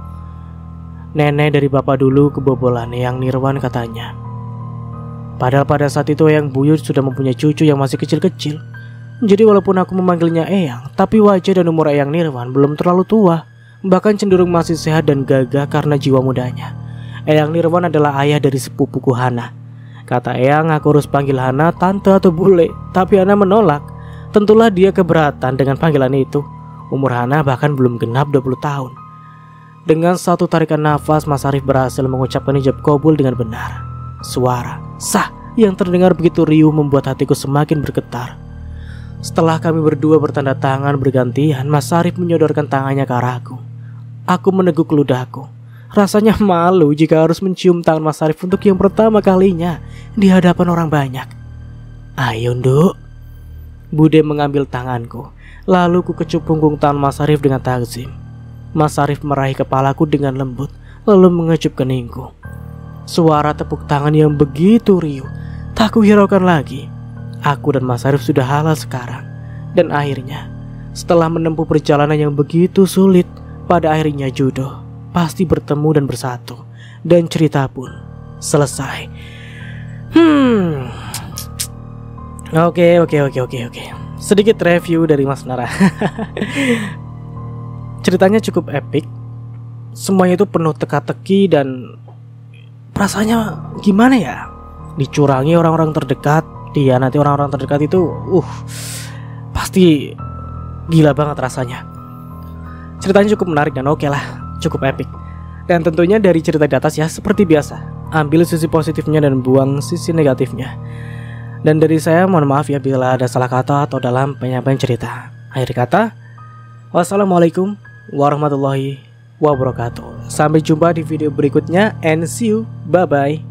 Nenek dari bapak dulu kebobolan, Eyang Nirwan katanya. Padahal pada saat itu Eyang Buyut sudah mempunyai cucu yang masih kecil-kecil. Jadi walaupun aku memanggilnya Eyang, tapi wajah dan umur Eyang Nirwan belum terlalu tua. Bahkan cenderung masih sehat dan gagah karena jiwa mudanya. Eyang Nirwan adalah ayah dari sepupuku Hana. Kata Eyang aku harus panggil Hana tante atau bule, tapi Hana menolak. Tentulah dia keberatan dengan panggilan itu. Umur Hana bahkan belum genap 20 tahun. Dengan satu tarikan nafas, Mas Arif berhasil mengucapkan ijab kabul dengan benar. Suara sah yang terdengar begitu riuh membuat hatiku semakin bergetar. Setelah kami berdua bertanda tangan bergantian, Mas Arif menyodorkan tangannya ke arahku. Aku meneguk ludahku. Rasanya malu jika harus mencium tangan Mas Arif untuk yang pertama kalinya di hadapan orang banyak. "Ayo, Nduk." Bude mengambil tanganku. Lalu ku kecup punggung tangan Mas Arif dengan takzim. Mas Arif meraih kepalaku dengan lembut, lalu mengecup keningku. Suara tepuk tangan yang begitu riuh tak kuhiraukan lagi. Aku dan Mas Arif sudah halal sekarang. Dan akhirnya, setelah menempuh perjalanan yang begitu sulit, pada akhirnya jodoh pasti bertemu dan bersatu. Dan cerita pun selesai. Oke. Sedikit review dari Mas Nara. Ceritanya cukup epic. Semuanya itu penuh teka-teki dan rasanya gimana ya? Dicurangi orang-orang terdekat. Dia nanti orang-orang terdekat itu pasti gila banget rasanya. Ceritanya cukup menarik dan oke lah, cukup epic. Dan tentunya dari cerita di atas ya, seperti biasa, ambil sisi positifnya dan buang sisi negatifnya. Dan dari saya mohon maaf ya bila ada salah kata atau dalam penyampaian cerita. Akhir kata, wassalamualaikum warahmatullahi wabarakatuh. Sampai jumpa di video berikutnya and see you, bye bye.